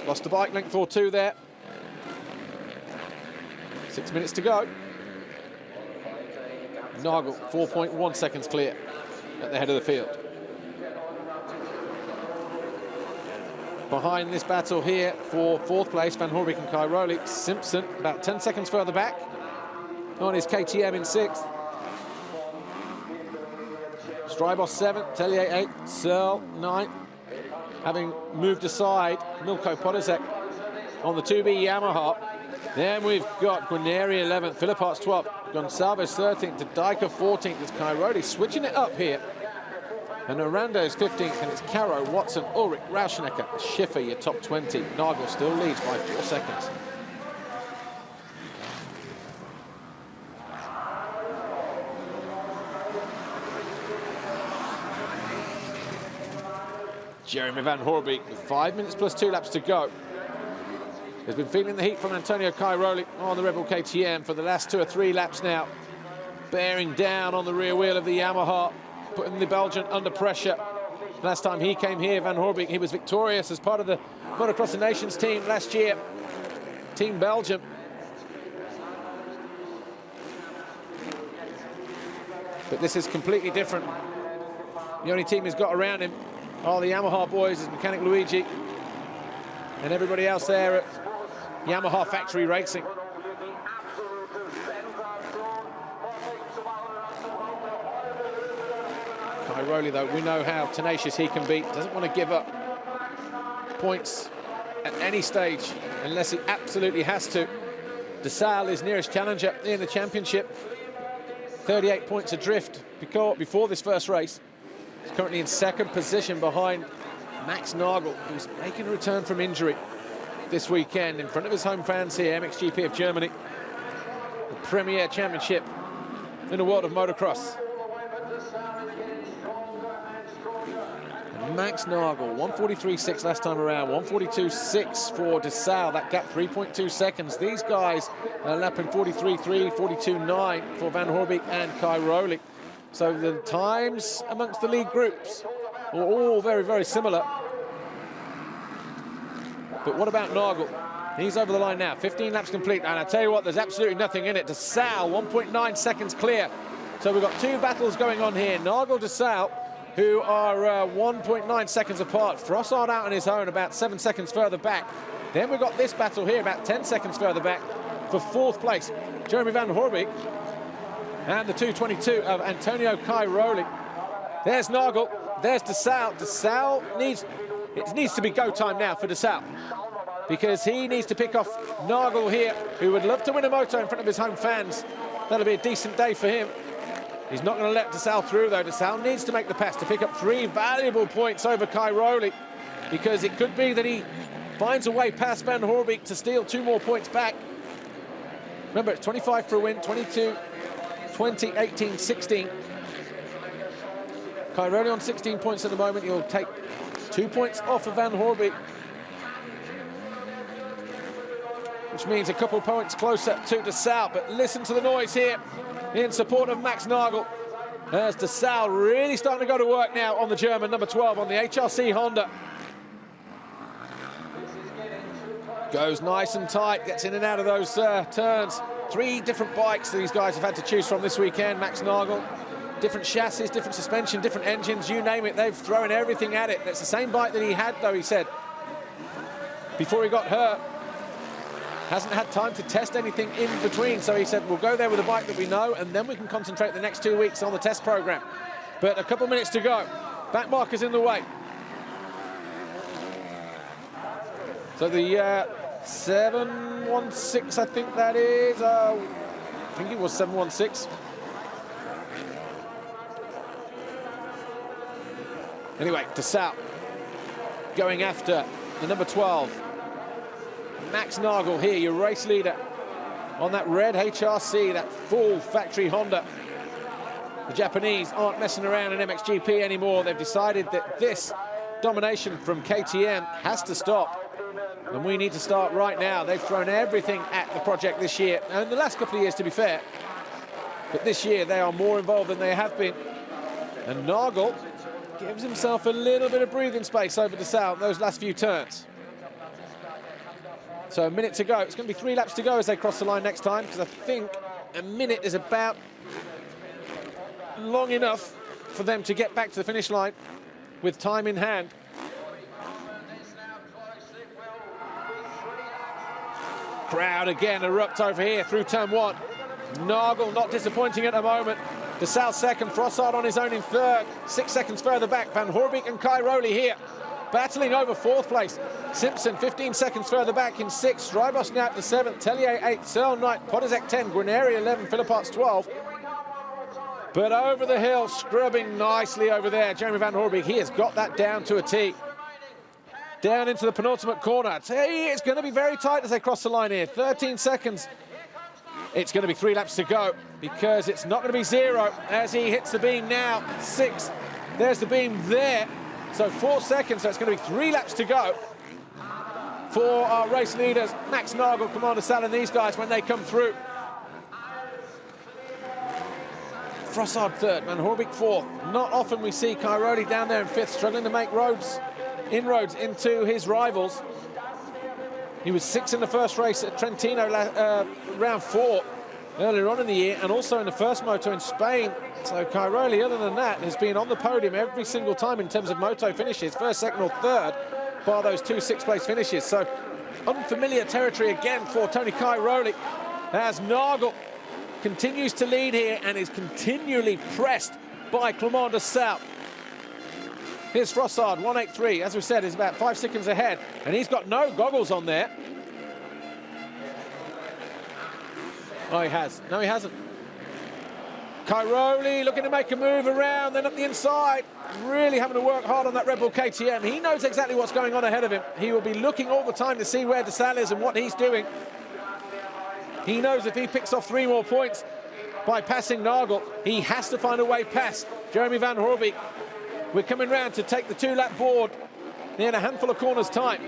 Lost a bike length or two there. 6 minutes to go. Nagel, 4.1 seconds clear at the head of the field. Behind this battle here for fourth place, Van Hoorbeek and Cairoli. Simpson about 10 seconds further back on his KTM in sixth. Strybos 7th, Tellier 8th, Searle 9th. Having moved aside, Milko Podosek on the 2B Yamaha. Then we've got Guarnieri 11th, Philippart's 12th, Gonçalves 13th, De Dijker 14th. It's Cairoli switching it up here. And Aranda is 15th, and it's Caro, Watson, Ulrich, Rauschenecker, Schiffer, your top 20. Nagel still leads by 4 seconds. Jeremy Van Hoorbeek with 5 minutes plus 2 laps to go. Has been feeling the heat from Antonio Cairoli on the Red Bull KTM for the last 2 or 3 laps now. Bearing down on the rear wheel of the Yamaha, putting the Belgian under pressure. Last time he came here, Van Hoorbeek, he was victorious as part of the Motocross of Nations team last year. Team Belgium. But this is completely different. The only team he's got around him are the Yamaha boys, is Mechanic Luigi, and everybody else there at Yamaha Factory Racing. Cairoli, though, we know how tenacious he can be. Doesn't want to give up points at any stage unless he absolutely has to. De Salle is nearest challenger in the championship. 38 points adrift before this first race. He's currently in second position behind Max Nagel, who's making a return from injury this weekend in front of his home fans here, MXGP of Germany, the premier championship in the world of motocross. And Max Nagel, 1:43.6 last time around, 1:42.6 for De Salle, that gap 3.2 seconds. These guys are lapping 43.3, 42.9 for Van Hoorbeek and Cairoli. So the times amongst the lead groups are all very, very similar. But what about Nagel? He's over the line now, 15 laps complete. And I tell you what, there's absolutely nothing in it. De Salle, 1.9 seconds clear. So we've got two battles going on here. Nagel, De Salle, who are 1.9 seconds apart. Frossard out on his own, about 7 seconds further back. Then we've got this battle here, about 10 seconds further back for fourth place. Jeremy Van Hoorbeek and the 2:22 of Antonio Cairoli. There's Nagel, there's De Salle. De Salle needs to be go time now for De Salle, because he needs to pick off Nagel here, who would love to win a moto in front of his home fans. That'll be a decent day for him. He's not going to let De Salle through, though. De Salle needs to make the pass to pick up 3 valuable points over Cairoli, because it could be that he finds a way past Van Hoorbeek to steal 2 more points back. Remember, it's 25 for a win, 22, 20, 18, 16. Cairoli on 16 points at the moment. He'll take 2 points off of Van Hoorbeek, which means a couple of points closer to De Salle. But listen to the noise here in support of Max Nagel, as De Salle really starting to go to work now on the German number 12 on the HRC Honda. Goes nice and tight, gets in and out of those turns. 3 different bikes these guys have had to choose from this weekend. Max Nagel, different chassis, different suspension, different engines, you name it, they've thrown everything at it. It's the same bike that he had, though, he said, before he got hurt. Hasn't had time to test anything in between, so he said, we'll go there with a bike that we know, and then we can concentrate the next 2 weeks on the test program. But a couple of minutes to go. Back marker's in the way. So the 716, I think that is. I think it was 716. Anyway, De Salle going after the number 12. Max Nagel here, your race leader on that red HRC, that full factory Honda. The Japanese aren't messing around in MXGP anymore. They've decided that this domination from KTM has to stop, and we need to start right now. They've thrown everything at the project this year, and the last couple of years, to be fair, but this year they are more involved than they have been. And Nagel gives himself a little bit of breathing space over De Salle in those last few turns. So a minute to go. It's going to be 3 laps to go as they cross the line next time, because I think a minute is about long enough for them to get back to the finish line with time in hand. Crowd again erupt over here through turn 1. Nagel not disappointing at the moment. De Salle second, Frossard on his own in third. 6 seconds further back, Van Hoorbeek and Cairoli here, battling over fourth place. Simpson 15 seconds further back in 6th. Strybos now to 7th. Tellier 8th. Searle 9th. Podizek 10. Guarneri 11. Philipparts 12. But over the hill, scrubbing nicely over there, Jeremy Van Hoorbeek. He has got that down to a T. Down into the penultimate corner. I tell you, it's going to be very tight as they cross the line here. 13 seconds. It's going to be 3 laps to go, because it's not going to be 0 as he hits the beam now. 6. There's the beam there. So 4 seconds, so it's going to be 3 laps to go for our race leaders, Max Nagel, Commander Sal, and these guys when they come through. Frossard third, Van Hoorbeek fourth. Not often we see Cairoli down there in 5th, struggling to make inroads into his rivals. He was 6th in the first race at Trentino round 4. earlier on in the year, and also in the first moto in Spain. So Cairoli, other than that, has been on the podium every single time in terms of moto finishes, first, second or third, bar those 2 sixth-place finishes. So unfamiliar territory again for Tony Cairoli, as Nagel continues to lead here and is continually pressed by Clément de Saux. Here's Frossard, 183, as we said, is about 5 seconds ahead, and he's got no goggles on there. Oh, he has. No, he hasn't. Cairoli looking to make a move around, then up the inside. Really having to work hard on that Red Bull KTM. He knows exactly what's going on ahead of him. He will be looking all the time to see where de Saux is and what he's doing. He knows if he picks off 3 more points by passing Nagel, he has to find a way past Jeremy Van Hoorbeek. We're coming round to take the 2-lap board in a handful of corners' time.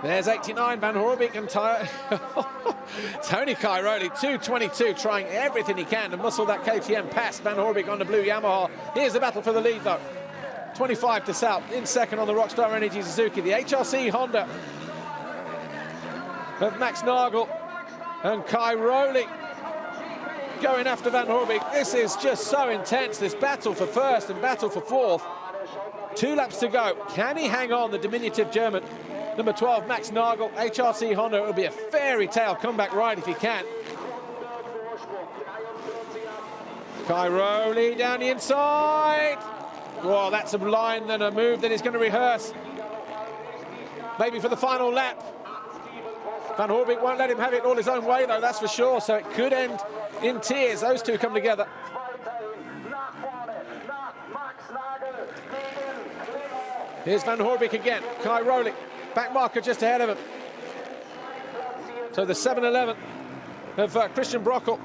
There's 89, Van Hoorbeek and Tony Cairoli, 2:22, trying everything he can to muscle that KTM past Van Hoorbeek on the blue Yamaha. Here's the battle for the lead, though. 25 de Saux in second on the Rockstar Energy Suzuki. The HRC Honda of Max Nagel and Cairoli going after Van Hoorbeek. This is just so intense, this battle for first and battle for fourth. 2 laps to go. Can he hang on, the diminutive German? Number 12, Max Nagel, HRC Honda. It'll be a fairy tale comeback ride if he can. Cairoli down the inside. Well, that's a line and a move that he's going to rehearse. Maybe for the final lap. Van Hoorbeek won't let him have it all his own way, though, that's for sure. So it could end in tears. Those two come together. Here's Van Hoorbeek again. Cairoli, back marker just ahead of him. So the 7-11 of Christian Brockel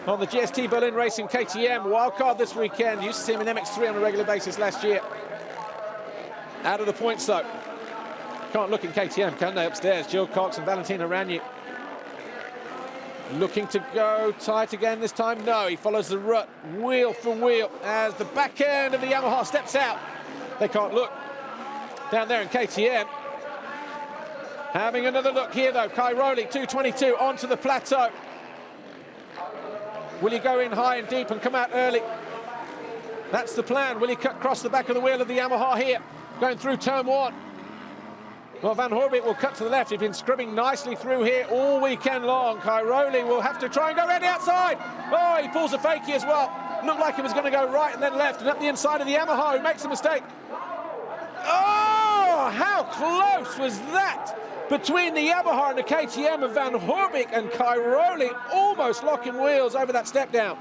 on the GST Berlin Racing KTM wildcard this weekend. Used to see him in MX3 on a regular basis last year. Out of the points, though. Can't look in KTM, can they, upstairs? Jill Cox and Valentina Ragni. Looking to go tight again this time. No, he follows the rut, wheel for wheel, as the back end of the Yamaha steps out. They can't look down there in KTM. Having another look here, though. Cairoli, 2:22, onto the plateau. Will he go in high and deep and come out early? That's the plan. Will he cut across the back of the wheel of the Yamaha here, going through turn 1? Well, Van Hoorbeek will cut to the left. He's been scrubbing nicely through here all weekend long. Cairoli will have to try and go around the outside. Oh, he pulls a fakie as well. Looked like he was going to go right and then left, and up the inside of the Yamaha, who makes a mistake. Oh, how close was that? Between the Yamaha and the KTM of Van Hoorbeek, and Cairoli almost locking wheels over that step down.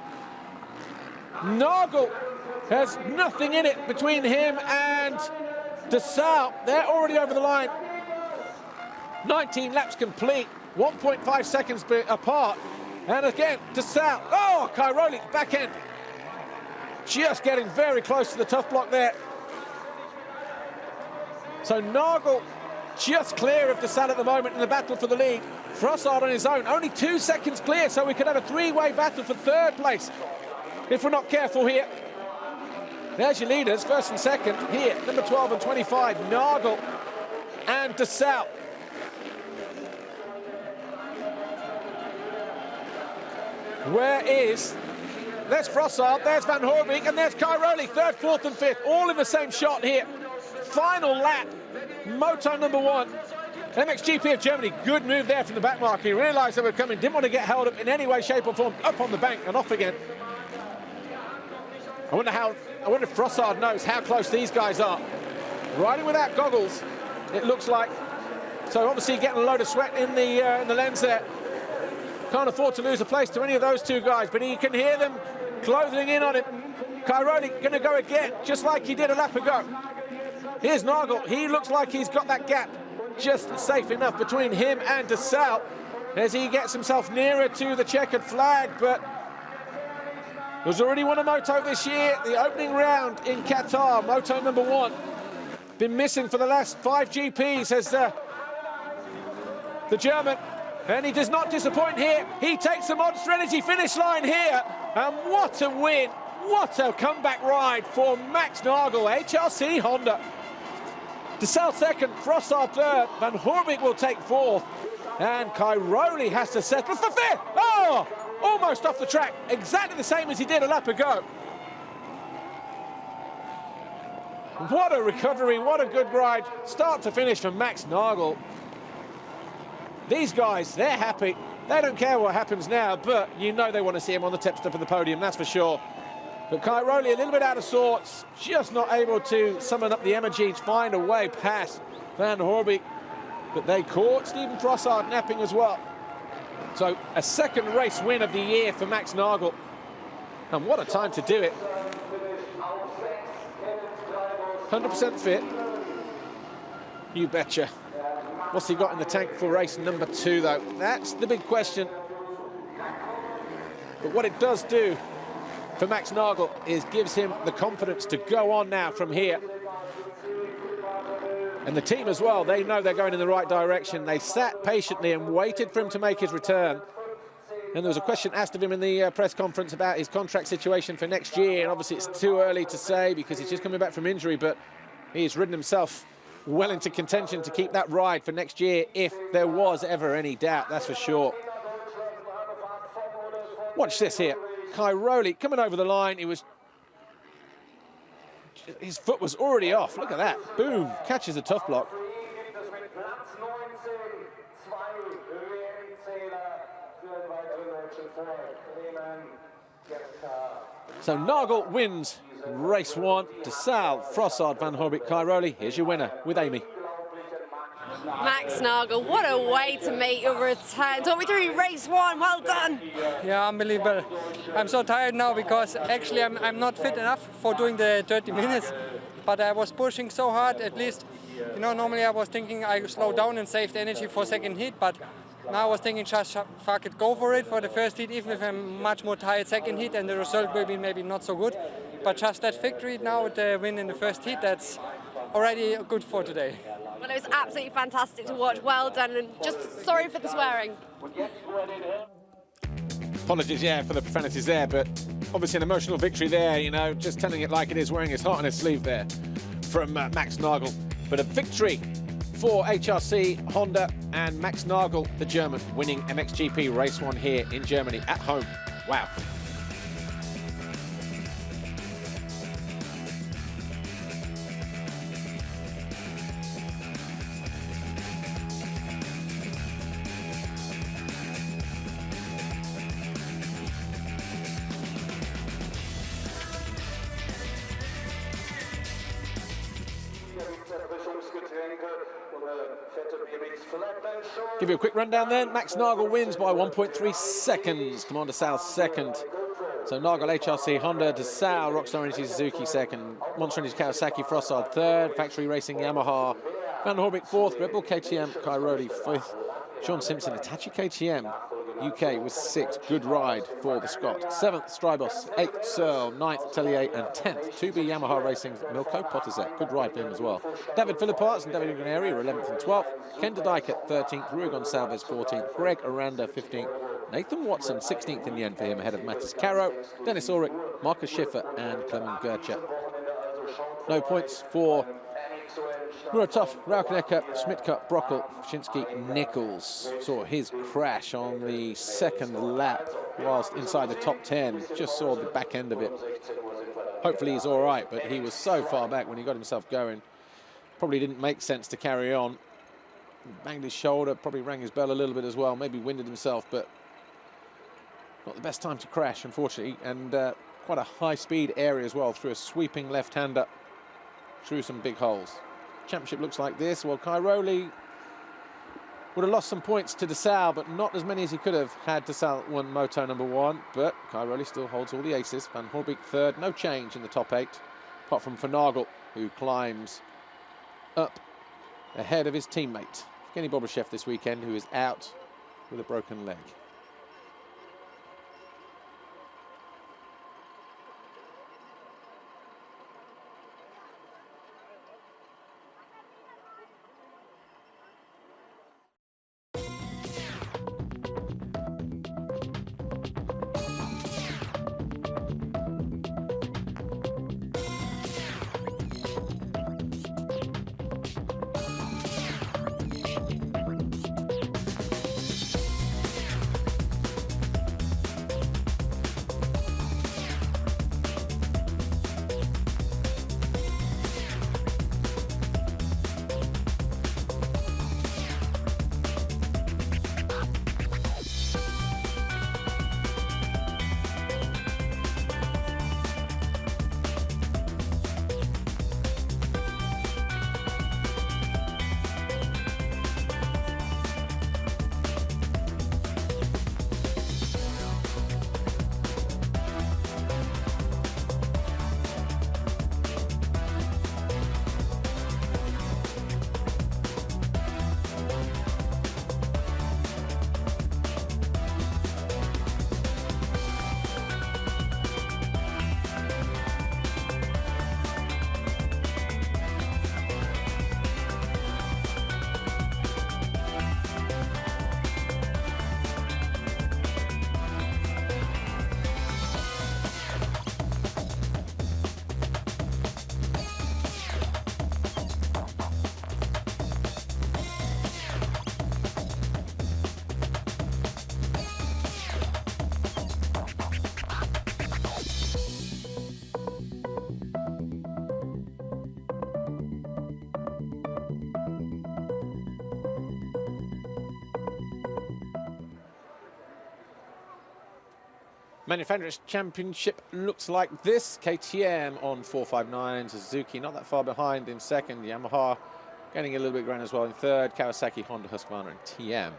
Nagel has nothing in it between him and de Saux. They're already over the line. 19 laps complete, 1.5 seconds apart. And again, de Saux. Oh, Cairoli, back end. Just getting very close to the tough block there. So Nagel just clear of de Saux at the moment in the battle for the lead. Frossard on his own, only 2 seconds clear, so we could have a 3-way battle for third place if we're not careful here. There's your leaders, first and second here, number 12 and 25, Nagel and de Saux. There's Frossard, there's Van Hoorbeek, and there's Cairoli, third, fourth and fifth, all in the same shot here. Final lap, moto number 1. MXGP of Germany, good move there from the back marker. He realised they were coming, didn't want to get held up in any way, shape or form, up on the bank and off again. I wonder if Frossard knows how close these guys are. Riding without goggles, it looks like. So obviously getting a load of sweat in the lens there. Can't afford to lose a place to any of those two guys, but he can hear them closing in on him. Cairoli going to go again, just like he did a lap ago. Here's Nagel. He looks like he's got that gap just safe enough between him and de Saux as he gets himself nearer to the checkered flag, but has already won a moto this year. The opening round in Qatar, moto number 1. Been missing for the last 5 GPs as the German, and he does not disappoint here. He takes the Monster Energy finish line here, and what a win. What a comeback ride for Max Nagel, HRC Honda. De Saux second, Frossard third, Van Hoorbeek will take fourth. And Cairoli has to settle for fifth. Oh, almost off the track, exactly the same as he did a lap ago. What a recovery, what a good ride, start to finish from Max Nagel. These guys, they're happy. They don't care what happens now, but you know they want to see him on the tip step of the podium, that's for sure. But Cairoli a little bit out of sorts, just not able to summon up the energy to find a way past Van Hoorbeek. But they caught Steven Frossard napping as well. So a second race win of the year for Max Nagel. And what a time to do it. 100% fit. You betcha. What's he got in the tank for race number 2, though? That's the big question. But what it does do for Max Nagel is gives him the confidence to go on now from here. And the team as well, they know they're going in the right direction. They sat patiently and waited for him to make his return. And there was a question asked of him in the press conference about his contract situation for next year. And obviously it's too early to say because he's just coming back from injury, but he's ridden himself well into contention to keep that ride for next year if there was ever any doubt, that's for sure. Watch this here. Cairoli coming over the line. His foot was already off. Look at that. Boom. Catches a tough block. So Nagel wins race 1. De Salle, Frossard, Van Hoorbeek, Cairoli. Here's your winner with Amy. Max Nagel, what a way to make your return. Talk me through race 1, well done. Yeah, unbelievable. I'm so tired now because actually I'm not fit enough for doing the 30 minutes, but I was pushing so hard. At least, you know, normally I was thinking I slow down and save the energy for second heat, but now I was thinking just fuck it, go for it for the first heat, even if I'm much more tired second heat and the result will be maybe not so good. But just that victory now, the win in the first heat, that's already good for today. Well, it was absolutely fantastic to watch. Well done, and just sorry for the swearing. Apologies, yeah, for the profanities there, but obviously an emotional victory there, you know, just telling it like it is, wearing his heart on his sleeve there from Max Nagel. But a victory for HRC, Honda, and Max Nagel, the German, winning MXGP Race 1 here in Germany at home. Wow. Give you a quick rundown then. Max Nagel wins by 1.3 seconds. Commander Sal second. So Nagel, HRC, Honda, De Salle, Rockstar Energy, Suzuki second. Monster Energy, Kawasaki, Frossard third. Factory Racing, Yamaha. Van Hoorbeek fourth. Red Bull KTM, Cairoli fifth. Sean Simpson, Hitachi KTM, UK was sixth. Good ride for the Scot. Seventh, Strybos. Eighth, Searle. Ninth, Tellier. And 10th, 2B Yamaha Racing's Milko Potazek. Good ride for him as well. David Philipparts and David Igneri were 11th and 12th. Ken de Dijk at 13th. Rui Gonçalves 14th. Greg Aranda 15th. Nathan Watson 16th in the end for him, ahead of Mattis Caro, Dennis Ulrich, Marcus Schiffer and Clement Gertcher. No points for Muratov, Raukenecker, Schmidtke, Brockel, Shinsky, Nichols. Saw his crash on the second lap whilst inside the top 10. Just saw the back end of it. Hopefully he's all right, but he was so far back when he got himself going. Probably didn't make sense to carry on. Banged his shoulder, probably rang his bell a little bit as well, maybe winded himself, but not the best time to crash, unfortunately, and quite a high-speed area as well, through a sweeping left-hander, through some big holes. Championship looks like this. Well, Cairoli would have lost some points to De Salle, but not as many as he could have had De Salle won Moto number 1, but Cairoli still holds all the aces. Van Hoorbeek third, no change in the top 8, apart from Van Nagel, who climbs up ahead of his teammate, Evgeny Bobryshev, this weekend, who is out with a broken leg. Manufacturers Championship looks like this. KTM on 459, Suzuki not that far behind in second, Yamaha getting a little bit ground as well in third, Kawasaki, Honda, Husqvarna and TM.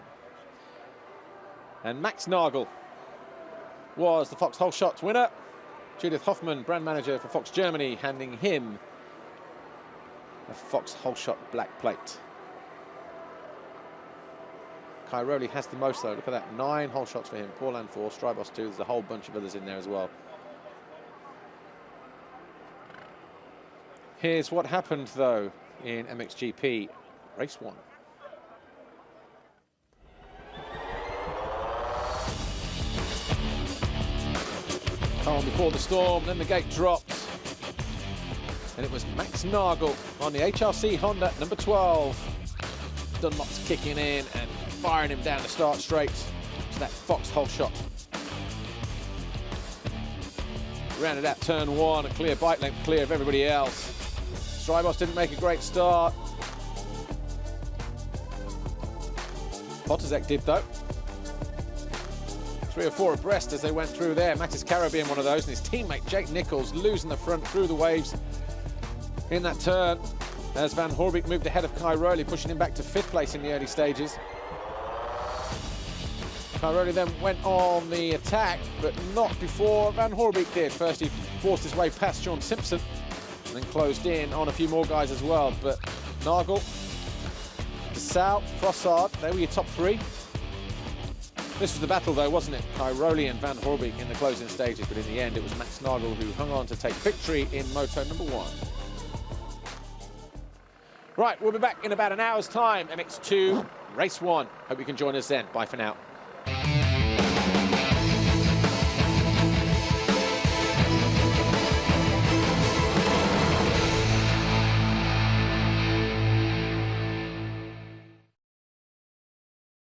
And Max Nagel was the Fox Holeshot winner. Judith Hoffman, brand manager for Fox Germany, handing him a Fox Holeshot black plate. Kai Rowley has the most though. Look at that, 9 hole shots for him. Paul 4, Strybos 2. There's a whole bunch of others in there as well. Here's what happened though in MXGP race 1. Calm before the storm, then the gate dropped. And it was Max Nagel on the HRC Honda number 12. Dunlop's kicking in and firing him down the start straight to that Fox Holeshot. Rounded out turn 1, a clear bike length clear of everybody else. Strybos didn't make a great start. Potazek did though. 3 or 4 abreast as they went through there. Maxis Caro being one of those, and his teammate Jake Nichols losing the front through the waves in that turn as Van Hoorbeek moved ahead of Kai Rowley, pushing him back to 5th place in the early stages. Kai Rowley then went on the attack, but not before Van Hoorbeek did. First he forced his way past Sean Simpson and then closed in on a few more guys as well. But Nagel, Sal, Frossard, they were your top 3. This was the battle though, wasn't it? Kai Rowley and Van Hoorbeek in the closing stages, but in the end it was Max Nagel who hung on to take victory in moto number 1. Right, we'll be back in about an hour's time. MX2 race 1. Hope you can join us then. Bye for now.